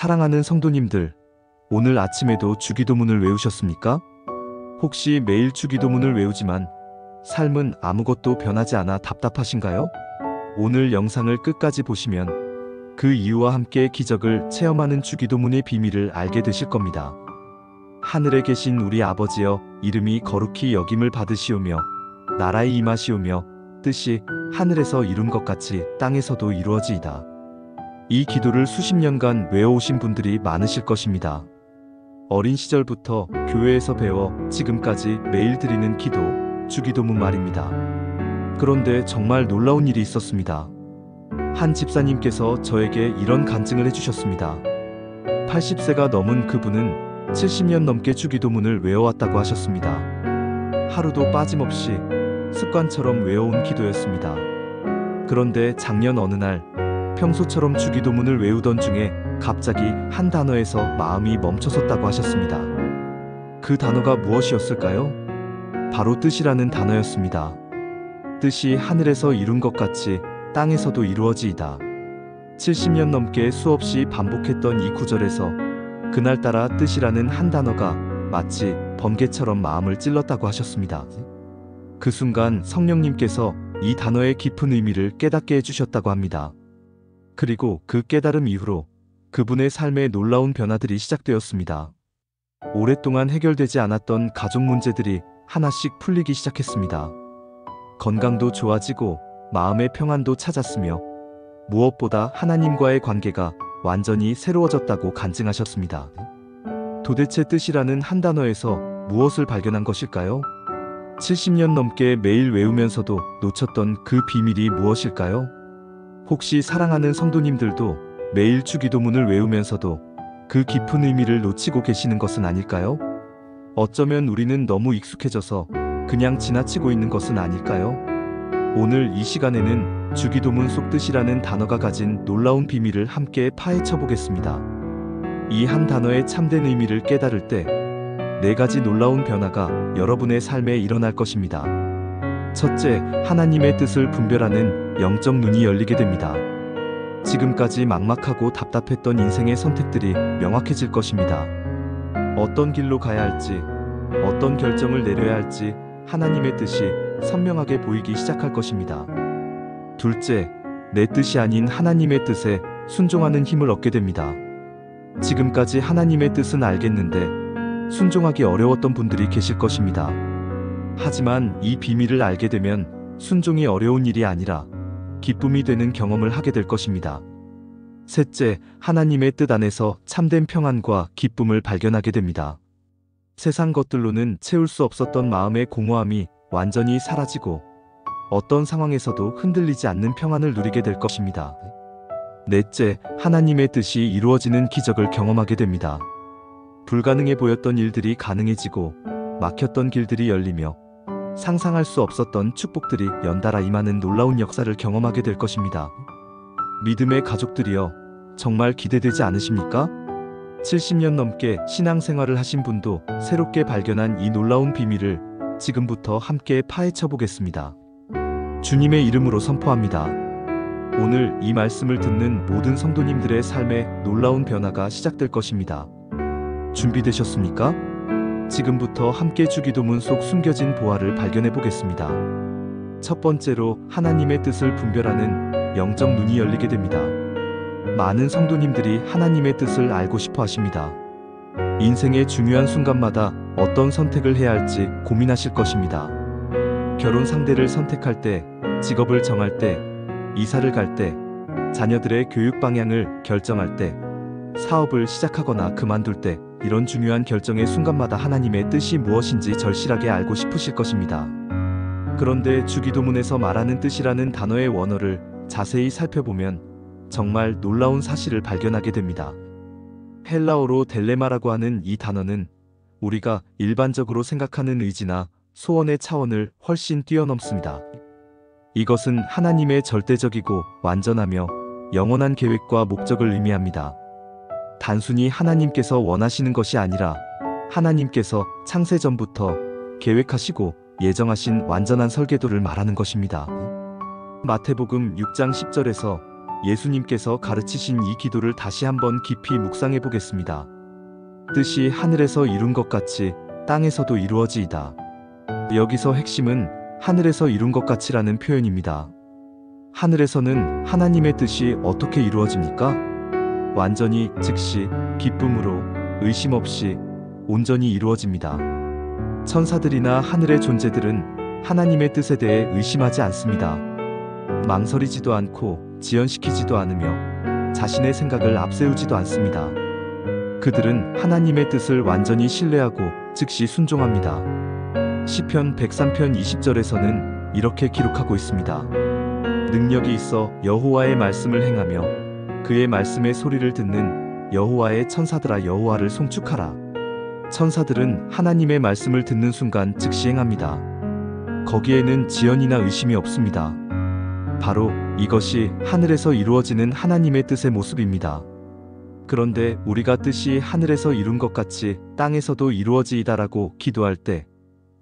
사랑하는 성도님들, 오늘 아침에도 주기도문을 외우셨습니까? 혹시 매일 주기도문을 외우지만 삶은 아무것도 변하지 않아 답답하신가요? 오늘 영상을 끝까지 보시면 그 이유와 함께 기적을 체험하는 주기도문의 비밀을 알게 되실 겁니다. 하늘에 계신 우리 아버지여, 이름이 거룩히 여김을 받으시오며 나라의 임하시오며 뜻이 하늘에서 이룬 것 같이 땅에서도 이루어지이다. 이 기도를 수십 년간 외워오신 분들이 많으실 것입니다. 어린 시절부터 교회에서 배워 지금까지 매일 드리는 기도, 주기도문 말입니다. 그런데 정말 놀라운 일이 있었습니다. 한 집사님께서 저에게 이런 간증을 해주셨습니다. 80세가 넘은 그분은 70년 넘게 주기도문을 외워왔다고 하셨습니다. 하루도 빠짐없이 습관처럼 외워온 기도였습니다. 그런데 작년 어느 날 평소처럼 주기도문을 외우던 중에 갑자기 한 단어에서 마음이 멈춰섰다고 하셨습니다. 그 단어가 무엇이었을까요? 바로 뜻이라는 단어였습니다. 뜻이 하늘에서 이룬 것 같이 땅에서도 이루어지이다. 70년 넘게 수없이 반복했던 이 구절에서 그날따라 뜻이라는 한 단어가 마치 번개처럼 마음을 찔렀다고 하셨습니다. 그 순간 성령님께서 이 단어의 깊은 의미를 깨닫게 해주셨다고 합니다. 그리고 그 깨달음 이후로 그분의 삶에 놀라운 변화들이 시작되었습니다. 오랫동안 해결되지 않았던 가족 문제들이 하나씩 풀리기 시작했습니다. 건강도 좋아지고 마음의 평안도 찾았으며 무엇보다 하나님과의 관계가 완전히 새로워졌다고 간증하셨습니다. 도대체 뜻이라는 한 단어에서 무엇을 발견한 것일까요? 70년 넘게 매일 외우면서도 놓쳤던 그 비밀이 무엇일까요? 혹시 사랑하는 성도님들도 매일 주기도문을 외우면서도 그 깊은 의미를 놓치고 계시는 것은 아닐까요? 어쩌면 우리는 너무 익숙해져서 그냥 지나치고 있는 것은 아닐까요? 오늘 이 시간에는 주기도문 속 뜻이라는 단어가 가진 놀라운 비밀을 함께 파헤쳐 보겠습니다. 이 한 단어의 참된 의미를 깨달을 때 4가지 놀라운 변화가 여러분의 삶에 일어날 것입니다. 첫째, 하나님의 뜻을 분별하는 영적 눈이 열리게 됩니다. 지금까지 막막하고 답답했던 인생의 선택들이 명확해질 것입니다. 어떤 길로 가야 할지, 어떤 결정을 내려야 할지 하나님의 뜻이 선명하게 보이기 시작할 것입니다. 둘째, 내 뜻이 아닌 하나님의 뜻에 순종하는 힘을 얻게 됩니다. 지금까지 하나님의 뜻은 알겠는데 순종하기 어려웠던 분들이 계실 것입니다. 하지만 이 비밀을 알게 되면 순종이 어려운 일이 아니라 기쁨이 되는 경험을 하게 될 것입니다. 셋째, 하나님의 뜻 안에서 참된 평안과 기쁨을 발견하게 됩니다. 세상 것들로는 채울 수 없었던 마음의 공허함이 완전히 사라지고 어떤 상황에서도 흔들리지 않는 평안을 누리게 될 것입니다. 넷째, 하나님의 뜻이 이루어지는 기적을 경험하게 됩니다. 불가능해 보였던 일들이 가능해지고 막혔던 길들이 열리며 상상할 수 없었던 축복들이 연달아 임하는 놀라운 역사를 경험하게 될 것입니다. 믿음의 가족들이여, 정말 기대되지 않으십니까? 70년 넘게 신앙생활을 하신 분도 새롭게 발견한 이 놀라운 비밀을 지금부터 함께 파헤쳐 보겠습니다. 주님의 이름으로 선포합니다. 오늘 이 말씀을 듣는 모든 성도님들의 삶에 놀라운 변화가 시작될 것입니다. 준비되셨습니까? 지금부터 함께 주기도문 속 숨겨진 보화를 발견해 보겠습니다. 첫 번째로, 하나님의 뜻을 분별하는 영적 눈이 열리게 됩니다. 많은 성도님들이 하나님의 뜻을 알고 싶어 하십니다. 인생의 중요한 순간마다 어떤 선택을 해야 할지 고민하실 것입니다. 결혼 상대를 선택할 때, 직업을 정할 때, 이사를 갈 때, 자녀들의 교육 방향을 결정할 때, 사업을 시작하거나 그만둘 때, 이런 중요한 결정의 순간마다 하나님의 뜻이 무엇인지 절실하게 알고 싶으실 것입니다. 그런데 주기도문에서 말하는 뜻이라는 단어의 원어를 자세히 살펴보면 정말 놀라운 사실을 발견하게 됩니다. 헬라어로 델레마라고 하는 이 단어는 우리가 일반적으로 생각하는 의지나 소원의 차원을 훨씬 뛰어넘습니다. 이것은 하나님의 절대적이고 완전하며 영원한 계획과 목적을 의미합니다. 단순히 하나님께서 원하시는 것이 아니라 하나님께서 창세전부터 계획하시고 예정하신 완전한 설계도를 말하는 것입니다. 마태복음 6장 10절에서 예수님께서 가르치신 이 기도를 다시 한번 깊이 묵상해 보겠습니다. 뜻이 하늘에서 이룬 것 같이 땅에서도 이루어지이다. 여기서 핵심은 하늘에서 이룬 것 같이라는 표현입니다. 하늘에서는 하나님의 뜻이 어떻게 이루어집니까? 완전히, 즉시, 기쁨으로, 의심 없이, 온전히 이루어집니다. 천사들이나 하늘의 존재들은 하나님의 뜻에 대해 의심하지 않습니다. 망설이지도 않고 지연시키지도 않으며 자신의 생각을 앞세우지도 않습니다. 그들은 하나님의 뜻을 완전히 신뢰하고 즉시 순종합니다. 시편 103편 20절에서는 이렇게 기록하고 있습니다. 능력이 있어 여호와의 말씀을 행하며 그의 말씀의 소리를 듣는 여호와의 천사들아 여호와를 송축하라. 천사들은 하나님의 말씀을 듣는 순간 즉시 행합니다. 거기에는 지연이나 의심이 없습니다. 바로 이것이 하늘에서 이루어지는 하나님의 뜻의 모습입니다. 그런데 우리가 뜻이 하늘에서 이룬 것 같이 땅에서도 이루어지이다라고 기도할 때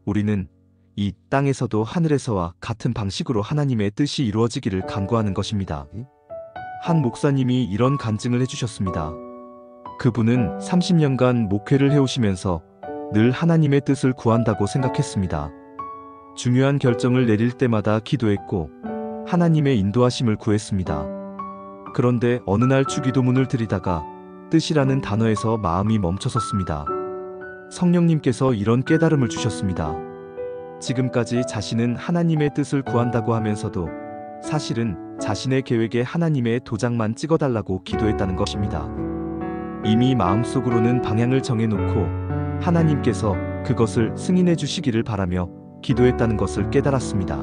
우리는 이 땅에서도 하늘에서와 같은 방식으로 하나님의 뜻이 이루어지기를 간구하는 것입니다. 한 목사님이 이런 간증을 해주셨습니다. 그분은 30년간 목회를 해오시면서 늘 하나님의 뜻을 구한다고 생각했습니다. 중요한 결정을 내릴 때마다 기도했고 하나님의 인도하심을 구했습니다. 그런데 어느 날 주기도문을 드리다가 뜻이라는 단어에서 마음이 멈춰섰습니다. 성령님께서 이런 깨달음을 주셨습니다. 지금까지 자신은 하나님의 뜻을 구한다고 하면서도 사실은 자신의 계획에 하나님의 도장만 찍어달라고 기도했다는 것입니다. 이미 마음속으로는 방향을 정해놓고 하나님께서 그것을 승인해 주시기를 바라며 기도했다는 것을 깨달았습니다.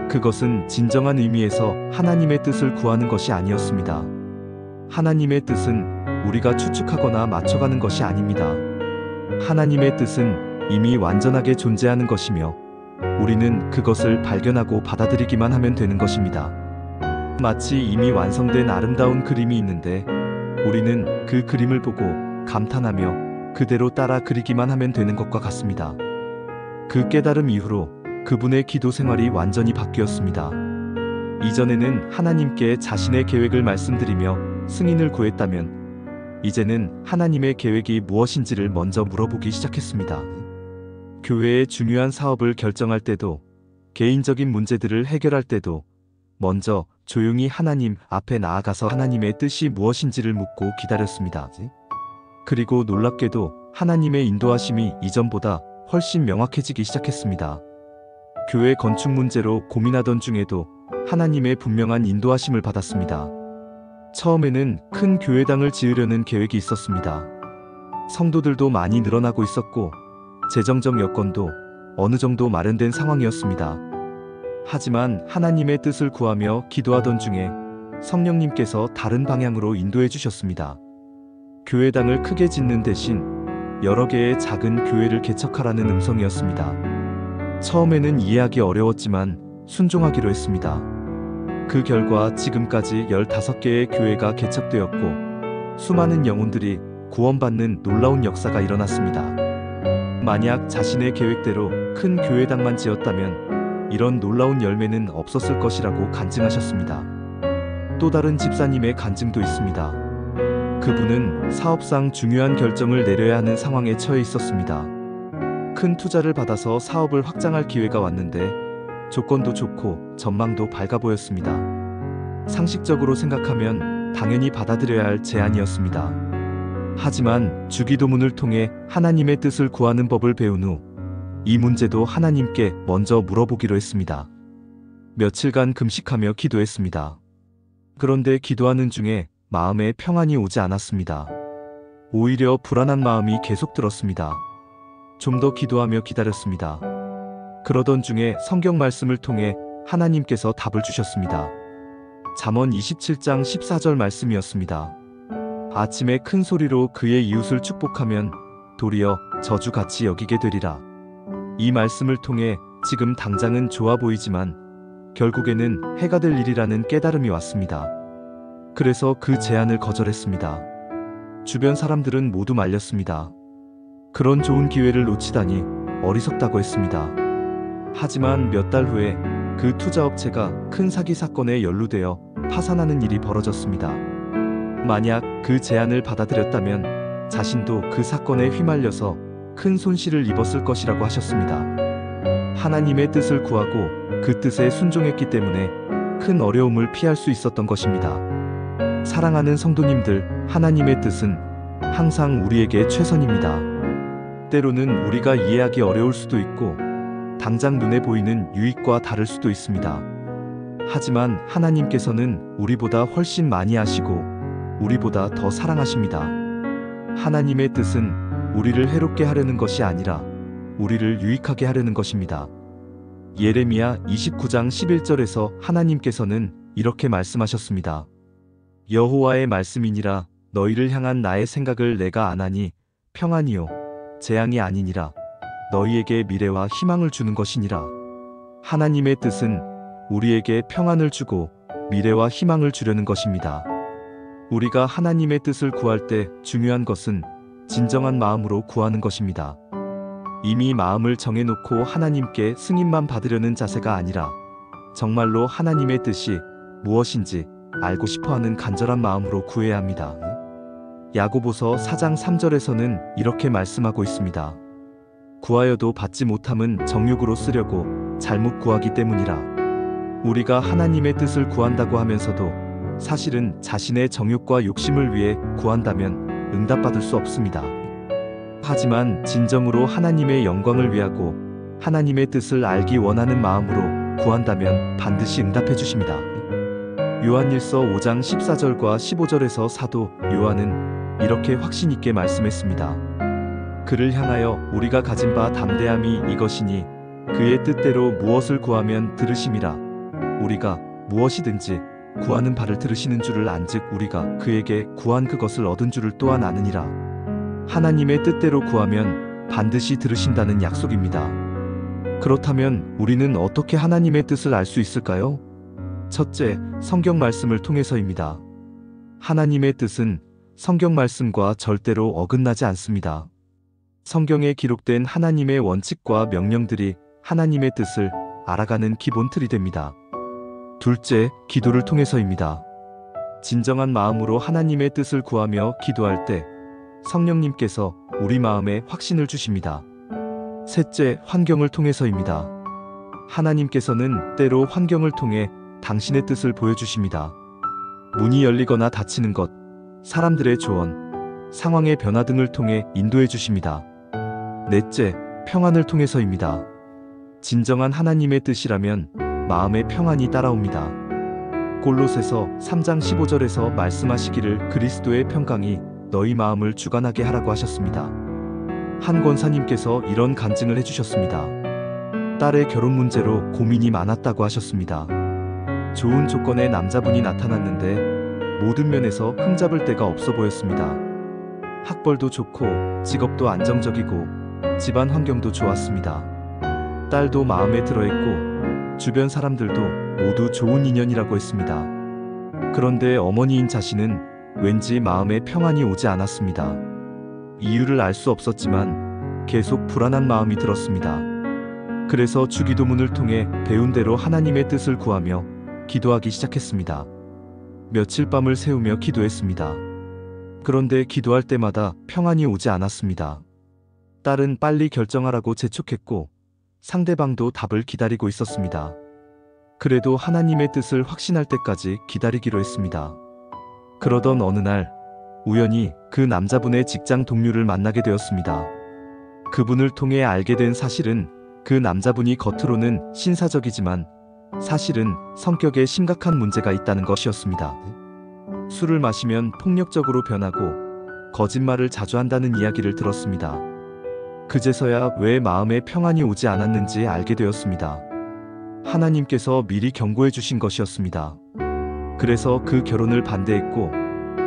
그것은 진정한 의미에서 하나님의 뜻을 구하는 것이 아니었습니다. 하나님의 뜻은 우리가 추측하거나 맞춰가는 것이 아닙니다. 하나님의 뜻은 이미 완전하게 존재하는 것이며 우리는 그것을 발견하고 받아들이기만 하면 되는 것입니다. 마치 이미 완성된 아름다운 그림이 있는데 우리는 그 그림을 보고 감탄하며 그대로 따라 그리기만 하면 되는 것과 같습니다. 그 깨달음 이후로 그분의 기도 생활이 완전히 바뀌었습니다. 이전에는 하나님께 자신의 계획을 말씀드리며 승인을 구했다면 이제는 하나님의 계획이 무엇인지를 먼저 물어보기 시작했습니다. 교회의 중요한 사업을 결정할 때도 개인적인 문제들을 해결할 때도 먼저 조용히 하나님 앞에 나아가서 하나님의 뜻이 무엇인지를 묻고 기다렸습니다. 그리고 놀랍게도 하나님의 인도하심이 이전보다 훨씬 명확해지기 시작했습니다. 교회 건축 문제로 고민하던 중에도 하나님의 분명한 인도하심을 받았습니다. 처음에는 큰 교회당을 지으려는 계획이 있었습니다. 성도들도 많이 늘어나고 있었고 재정적 여건도 어느 정도 마련된 상황이었습니다. 하지만 하나님의 뜻을 구하며 기도하던 중에 성령님께서 다른 방향으로 인도해 주셨습니다. 교회당을 크게 짓는 대신 여러 개의 작은 교회를 개척하라는 음성이었습니다. 처음에는 이해하기 어려웠지만 순종하기로 했습니다. 그 결과 지금까지 15개의 교회가 개척되었고 수많은 영혼들이 구원받는 놀라운 역사가 일어났습니다. 만약 자신의 계획대로 큰 교회당만 지었다면 이런 놀라운 열매는 없었을 것이라고 간증하셨습니다. 또 다른 집사님의 간증도 있습니다. 그분은 사업상 중요한 결정을 내려야 하는 상황에 처해 있었습니다. 큰 투자를 받아서 사업을 확장할 기회가 왔는데 조건도 좋고 전망도 밝아 보였습니다. 상식적으로 생각하면 당연히 받아들여야 할 제안이었습니다. 하지만 주기도문을 통해 하나님의 뜻을 구하는 법을 배운 후 이 문제도 하나님께 먼저 물어보기로 했습니다. 며칠간 금식하며 기도했습니다. 그런데 기도하는 중에 마음에 평안이 오지 않았습니다. 오히려 불안한 마음이 계속 들었습니다. 좀 더 기도하며 기다렸습니다. 그러던 중에 성경 말씀을 통해 하나님께서 답을 주셨습니다. 잠언 27장 14절 말씀이었습니다. 아침에 큰 소리로 그의 이웃을 축복하면 도리어 저주같이 여기게 되리라. 이 말씀을 통해 지금 당장은 좋아 보이지만 결국에는 해가 될 일이라는 깨달음이 왔습니다. 그래서 그 제안을 거절했습니다. 주변 사람들은 모두 말렸습니다. 그런 좋은 기회를 놓치다니 어리석다고 했습니다. 하지만 몇 달 후에 그 투자업체가 큰 사기 사건에 연루되어 파산하는 일이 벌어졌습니다. 만약 그 제안을 받아들였다면 자신도 그 사건에 휘말려서 큰 손실을 입었을 것이라고 하셨습니다. 하나님의 뜻을 구하고 그 뜻에 순종했기 때문에 큰 어려움을 피할 수 있었던 것입니다. 사랑하는 성도님들, 하나님의 뜻은 항상 우리에게 최선입니다. 때로는 우리가 이해하기 어려울 수도 있고 당장 눈에 보이는 유익과 다를 수도 있습니다. 하지만 하나님께서는 우리보다 훨씬 많이 아시고 우리보다 더 사랑하십니다. 하나님의 뜻은 우리를 해롭게 하려는 것이 아니라 우리를 유익하게 하려는 것입니다. 예레미야 29장 11절에서 하나님께서는 이렇게 말씀하셨습니다. 여호와의 말씀이니라. 너희를 향한 나의 생각을 내가 아나니 평안이요 재앙이 아니니라. 너희에게 미래와 희망을 주는 것이니라. 하나님의 뜻은 우리에게 평안을 주고 미래와 희망을 주려는 것입니다. 우리가 하나님의 뜻을 구할 때 중요한 것은 진정한 마음으로 구하는 것입니다. 이미 마음을 정해놓고 하나님께 승인만 받으려는 자세가 아니라 정말로 하나님의 뜻이 무엇인지 알고 싶어하는 간절한 마음으로 구해야 합니다. 야고보서 4장 3절에서는 이렇게 말씀하고 있습니다. 구하여도 받지 못함은 정욕으로 쓰려고 잘못 구하기 때문이라. 우리가 하나님의 뜻을 구한다고 하면서도 사실은 자신의 정욕과 욕심을 위해 구한다면 응답받을 수 없습니다. 하지만 진정으로 하나님의 영광을 위하고 하나님의 뜻을 알기 원하는 마음으로 구한다면 반드시 응답해 주십니다. 요한일서 5장 14절과 15절에서 사도 요한은 이렇게 확신 있게 말씀했습니다. 그를 향하여 우리가 가진 바 담대함이 이것이니 그의 뜻대로 무엇을 구하면 들으심이라. 우리가 무엇이든지 구하는 바를 들으시는 줄을 안즉 우리가 그에게 구한 그것을 얻은 줄을 또한 아느니라. 하나님의 뜻대로 구하면 반드시 들으신다는 약속입니다. 그렇다면 우리는 어떻게 하나님의 뜻을 알 수 있을까요? 첫째, 성경 말씀을 통해서입니다. 하나님의 뜻은 성경 말씀과 절대로 어긋나지 않습니다. 성경에 기록된 하나님의 원칙과 명령들이 하나님의 뜻을 알아가는 기본 틀이 됩니다. 둘째, 기도를 통해서입니다. 진정한 마음으로 하나님의 뜻을 구하며 기도할 때 성령님께서 우리 마음에 확신을 주십니다. 셋째, 환경을 통해서입니다. 하나님께서는 때로 환경을 통해 당신의 뜻을 보여주십니다. 문이 열리거나 닫히는 것, 사람들의 조언, 상황의 변화 등을 통해 인도해 주십니다. 넷째, 평안을 통해서입니다. 진정한 하나님의 뜻이라면 마음의 평안이 따라옵니다. 골로새서 3장 15절에서 말씀하시기를 그리스도의 평강이 너희 마음을 주관하게 하라고 하셨습니다. 한 권사님께서 이런 간증을 해주셨습니다. 딸의 결혼 문제로 고민이 많았다고 하셨습니다. 좋은 조건의 남자분이 나타났는데 모든 면에서 흠잡을 데가 없어 보였습니다. 학벌도 좋고 직업도 안정적이고 집안 환경도 좋았습니다. 딸도 마음에 들어했고 주변 사람들도 모두 좋은 인연이라고 했습니다. 그런데 어머니인 자신은 왠지 마음에 평안이 오지 않았습니다. 이유를 알 수 없었지만 계속 불안한 마음이 들었습니다. 그래서 주기도문을 통해 배운 대로 하나님의 뜻을 구하며 기도하기 시작했습니다. 며칠 밤을 새우며 기도했습니다. 그런데 기도할 때마다 평안이 오지 않았습니다. 딸은 빨리 결정하라고 재촉했고 상대방도 답을 기다리고 있었습니다. 그래도 하나님의 뜻을 확신할 때까지 기다리기로 했습니다. 그러던 어느 날 우연히 그 남자분의 직장 동료를 만나게 되었습니다. 그분을 통해 알게 된 사실은 그 남자분이 겉으로는 신사적이지만 사실은 성격에 심각한 문제가 있다는 것이었습니다. 술을 마시면 폭력적으로 변하고 거짓말을 자주 한다는 이야기를 들었습니다. 그제서야 왜 마음에 평안이 오지 않았는지 알게 되었습니다. 하나님께서 미리 경고해 주신 것이었습니다. 그래서 그 결혼을 반대했고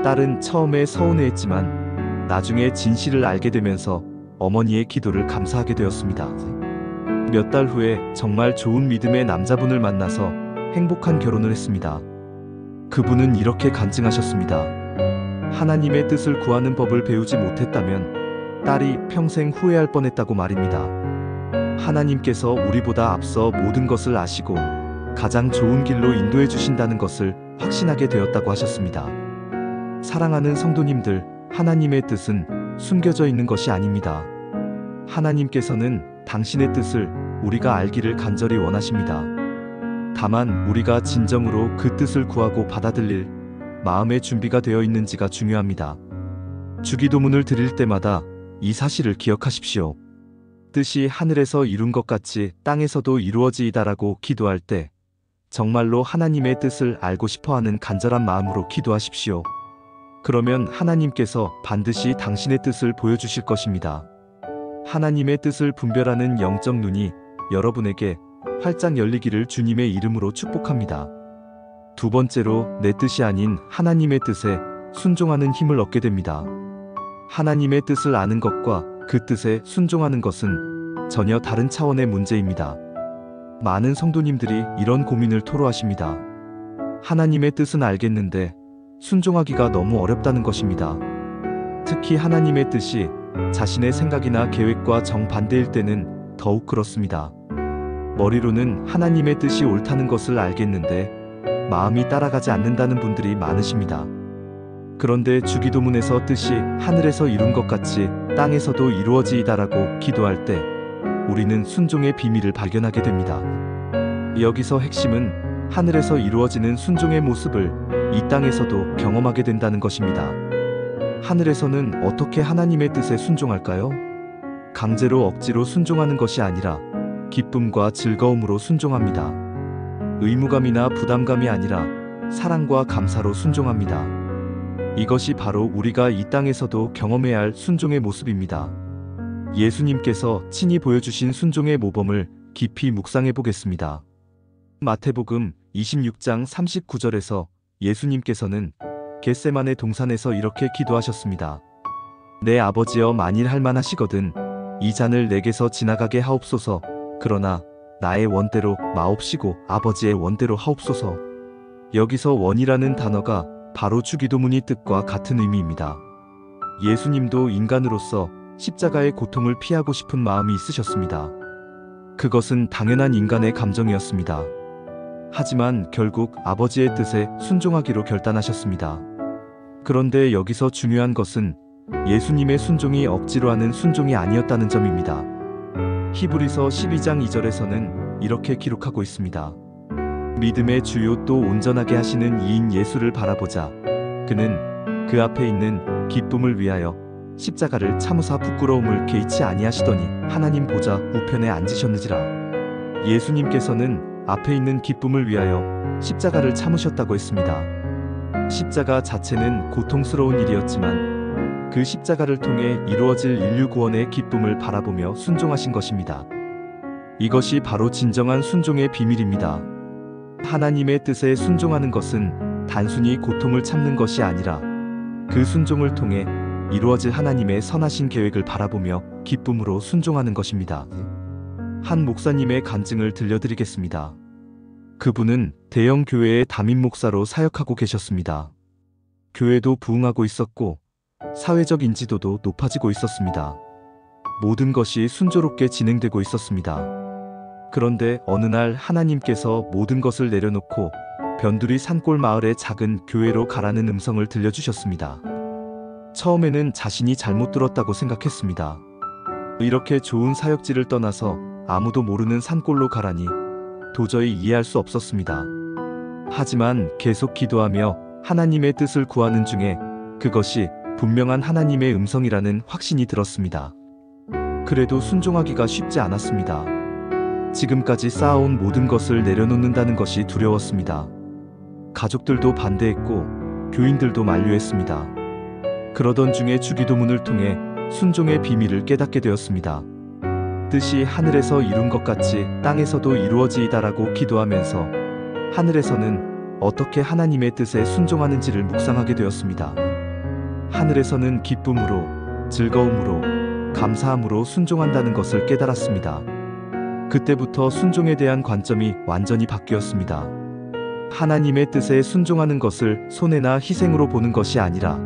딸은 처음에 서운해했지만 나중에 진실을 알게 되면서 어머니의 기도를 감사하게 되었습니다. 몇 달 후에 정말 좋은 믿음의 남자분을 만나서 행복한 결혼을 했습니다. 그분은 이렇게 간증하셨습니다. 하나님의 뜻을 구하는 법을 배우지 못했다면 딸이 평생 후회할 뻔했다고 말입니다. 하나님께서 우리보다 앞서 모든 것을 아시고 가장 좋은 길로 인도해 주신다는 것을 확신하게 되었다고 하셨습니다. 사랑하는 성도님들, 하나님의 뜻은 숨겨져 있는 것이 아닙니다. 하나님께서는 당신의 뜻을 우리가 알기를 간절히 원하십니다. 다만 우리가 진정으로 그 뜻을 구하고 받아들일 마음의 준비가 되어 있는지가 중요합니다. 주기도문을 드릴 때마다 이 사실을 기억하십시오. 뜻이 하늘에서 이룬 것 같이 땅에서도 이루어지이다라고 기도할 때 정말로 하나님의 뜻을 알고 싶어하는 간절한 마음으로 기도하십시오. 그러면 하나님께서 반드시 당신의 뜻을 보여주실 것입니다. 하나님의 뜻을 분별하는 영적 눈이 여러분에게 활짝 열리기를 주님의 이름으로 축복합니다. 두 번째로 내 뜻이 아닌 하나님의 뜻에 순종하는 힘을 얻게 됩니다. 하나님의 뜻을 아는 것과 그 뜻에 순종하는 것은 전혀 다른 차원의 문제입니다. 많은 성도님들이 이런 고민을 토로하십니다. 하나님의 뜻은 알겠는데 순종하기가 너무 어렵다는 것입니다. 특히 하나님의 뜻이 자신의 생각이나 계획과 정반대일 때는 더욱 그렇습니다. 머리로는 하나님의 뜻이 옳다는 것을 알겠는데 마음이 따라가지 않는다는 분들이 많으십니다. 그런데 주기도문에서 뜻이 하늘에서 이룬 것 같이 땅에서도 이루어지이다라고 기도할 때 우리는 순종의 비밀을 발견하게 됩니다. 여기서 핵심은 하늘에서 이루어지는 순종의 모습을 이 땅에서도 경험하게 된다는 것입니다. 하늘에서는 어떻게 하나님의 뜻에 순종할까요? 강제로 억지로 순종하는 것이 아니라 기쁨과 즐거움으로 순종합니다. 의무감이나 부담감이 아니라 사랑과 감사로 순종합니다. 이것이 바로 우리가 이 땅에서도 경험해야 할 순종의 모습입니다. 예수님께서 친히 보여주신 순종의 모범을 깊이 묵상해 보겠습니다. 마태복음 26장 39절에서 예수님께서는 겟세마네 동산에서 이렇게 기도하셨습니다. 내 아버지여, 만일 할만하시거든 이 잔을 내게서 지나가게 하옵소서. 그러나 나의 원대로 마옵시고 아버지의 원대로 하옵소서. 여기서 원이라는 단어가 바로 주기도문의 뜻과 같은 의미입니다. 예수님도 인간으로서 십자가의 고통을 피하고 싶은 마음이 있으셨습니다. 그것은 당연한 인간의 감정이었습니다. 하지만 결국 아버지의 뜻에 순종하기로 결단하셨습니다. 그런데 여기서 중요한 것은 예수님의 순종이 억지로 하는 순종이 아니었다는 점입니다. 히브리서 12장 2절에서는 이렇게 기록하고 있습니다. 믿음의 주요 또 온전하게 하시는 이인 예수를 바라보자. 그는 그 앞에 있는 기쁨을 위하여 십자가를 참으사 부끄러움을 개의치 아니하시더니 하나님 보좌 우편에 앉으셨느니라. 예수님께서는 앞에 있는 기쁨을 위하여 십자가를 참으셨다고 했습니다. 십자가 자체는 고통스러운 일이었지만 그 십자가를 통해 이루어질 인류 구원의 기쁨을 바라보며 순종하신 것입니다. 이것이 바로 진정한 순종의 비밀입니다. 하나님의 뜻에 순종하는 것은 단순히 고통을 참는 것이 아니라 그 순종을 통해 이루어질 하나님의 선하신 계획을 바라보며 기쁨으로 순종하는 것입니다. 한 목사님의 간증을 들려드리겠습니다. 그분은 대형 교회의 담임 목사로 사역하고 계셨습니다. 교회도 부흥하고 있었고 사회적 인지도도 높아지고 있었습니다. 모든 것이 순조롭게 진행되고 있었습니다. 그런데 어느 날 하나님께서 모든 것을 내려놓고 변두리 산골 마을의 작은 교회로 가라는 음성을 들려주셨습니다. 처음에는 자신이 잘못 들었다고 생각했습니다. 이렇게 좋은 사역지를 떠나서 아무도 모르는 산골로 가라니 도저히 이해할 수 없었습니다. 하지만 계속 기도하며 하나님의 뜻을 구하는 중에 그것이 분명한 하나님의 음성이라는 확신이 들었습니다. 그래도 순종하기가 쉽지 않았습니다. 지금까지 쌓아온 모든 것을 내려놓는다는 것이 두려웠습니다. 가족들도 반대했고 교인들도 만류했습니다. 그러던 중에 주기도문을 통해 순종의 비밀을 깨닫게 되었습니다. 뜻이 하늘에서 이룬 것 같이 땅에서도 이루어지이다라고 기도하면서 하늘에서는 어떻게 하나님의 뜻에 순종하는지를 묵상하게 되었습니다. 하늘에서는 기쁨으로, 즐거움으로, 감사함으로 순종한다는 것을 깨달았습니다. 그때부터 순종에 대한 관점이 완전히 바뀌었습니다. 하나님의 뜻에 순종하는 것을 손해나 희생으로 보는 것이 아니라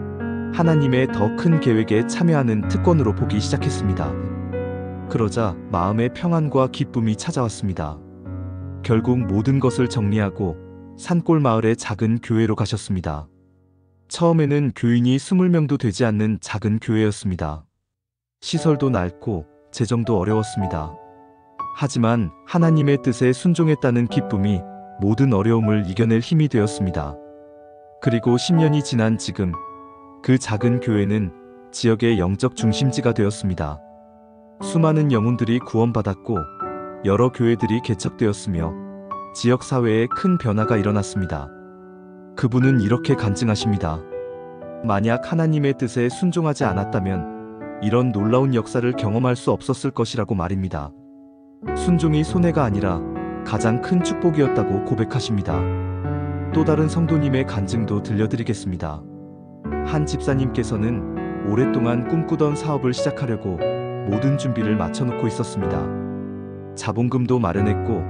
하나님의 더 큰 계획에 참여하는 특권으로 보기 시작했습니다. 그러자 마음의 평안과 기쁨이 찾아왔습니다. 결국 모든 것을 정리하고 산골 마을의 작은 교회로 가셨습니다. 처음에는 교인이 20명도 되지 않는 작은 교회였습니다. 시설도 낡고 재정도 어려웠습니다. 하지만 하나님의 뜻에 순종했다는 기쁨이 모든 어려움을 이겨낼 힘이 되었습니다. 그리고 10년이 지난 지금 그 작은 교회는 지역의 영적 중심지가 되었습니다. 수많은 영혼들이 구원받았고 여러 교회들이 개척되었으며 지역 사회에 큰 변화가 일어났습니다. 그분은 이렇게 간증하십니다. 만약 하나님의 뜻에 순종하지 않았다면 이런 놀라운 역사를 경험할 수 없었을 것이라고 말입니다. 순종이 손해가 아니라 가장 큰 축복이었다고 고백하십니다. 또 다른 성도님의 간증도 들려드리겠습니다. 한 집사님께서는 오랫동안 꿈꾸던 사업을 시작하려고 모든 준비를 마쳐놓고 있었습니다. 자본금도 마련했고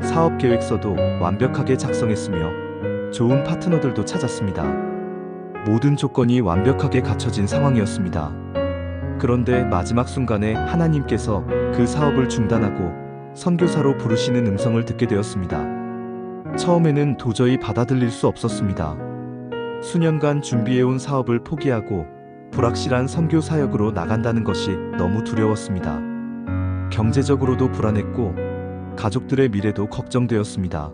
사업 계획서도 완벽하게 작성했으며 좋은 파트너들도 찾았습니다. 모든 조건이 완벽하게 갖춰진 상황이었습니다. 그런데 마지막 순간에 하나님께서 그 사업을 중단하고 선교사로 부르시는 음성을 듣게 되었습니다. 처음에는 도저히 받아들일 수 없었습니다. 수년간 준비해온 사업을 포기하고 불확실한 선교 사역으로 나간다는 것이 너무 두려웠습니다. 경제적으로도 불안했고 가족들의 미래도 걱정되었습니다.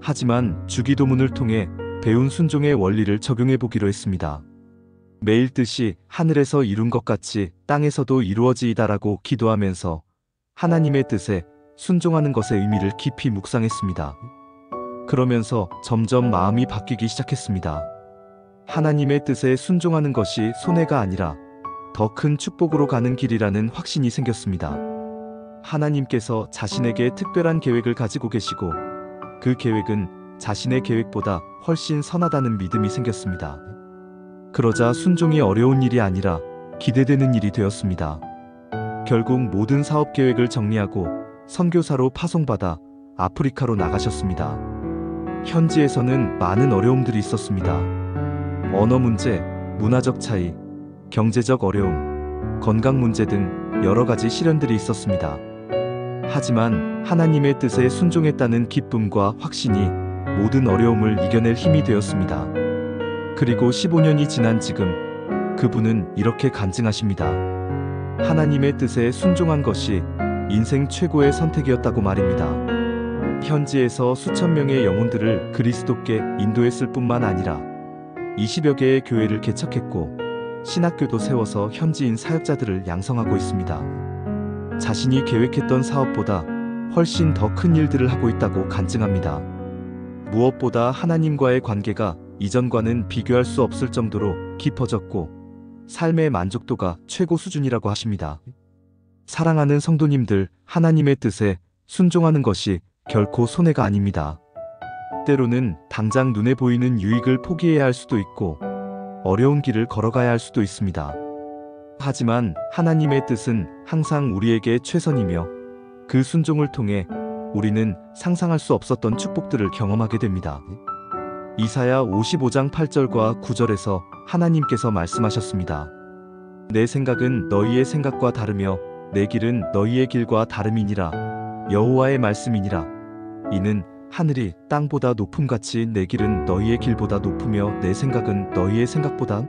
하지만 주기도문을 통해 배운 순종의 원리를 적용해 보기로 했습니다. 매일 뜻이 하늘에서 이룬 것 같이 땅에서도 이루어지이다라고 기도하면서 하나님의 뜻에 순종하는 것의 의미를 깊이 묵상했습니다. 그러면서 점점 마음이 바뀌기 시작했습니다. 하나님의 뜻에 순종하는 것이 손해가 아니라 더 큰 축복으로 가는 길이라는 확신이 생겼습니다. 하나님께서 자신에게 특별한 계획을 가지고 계시고 그 계획은 자신의 계획보다 훨씬 선하다는 믿음이 생겼습니다. 그러자 순종이 어려운 일이 아니라 기대되는 일이 되었습니다. 결국 모든 사업 계획을 정리하고 선교사로 파송받아 아프리카로 나가셨습니다. 현지에서는 많은 어려움들이 있었습니다. 언어 문제, 문화적 차이, 경제적 어려움, 건강 문제 등 여러 가지 시련들이 있었습니다. 하지만 하나님의 뜻에 순종했다는 기쁨과 확신이 모든 어려움을 이겨낼 힘이 되었습니다. 그리고 15년이 지난 지금 그분은 이렇게 간증하십니다. 하나님의 뜻에 순종한 것이 인생 최고의 선택이었다고 말입니다. 현지에서 수천 명의 영혼들을 그리스도께 인도했을 뿐만 아니라 20여 개의 교회를 개척했고 신학교도 세워서 현지인 사역자들을 양성하고 있습니다. 자신이 계획했던 사업보다 훨씬 더 큰 일들을 하고 있다고 간증합니다. 무엇보다 하나님과의 관계가 이전과는 비교할 수 없을 정도로 깊어졌고 삶의 만족도가 최고 수준이라고 하십니다. 사랑하는 성도님들, 하나님의 뜻에 순종하는 것이 결코 손해가 아닙니다. 때로는 당장 눈에 보이는 유익을 포기해야 할 수도 있고 어려운 길을 걸어가야 할 수도 있습니다. 하지만 하나님의 뜻은 항상 우리에게 최선이며 그 순종을 통해 우리는 상상할 수 없었던 축복들을 경험하게 됩니다. 이사야 55장 8절과 9절에서 하나님께서 말씀하셨습니다. 내 생각은 너희의 생각과 다르며 내 길은 너희의 길과 다름이니라. 여호와의 말씀이니라. 이는 하늘이 땅보다 높음같이 내 길은 너희의 길보다 높으며 내 생각은 너희의 생각보다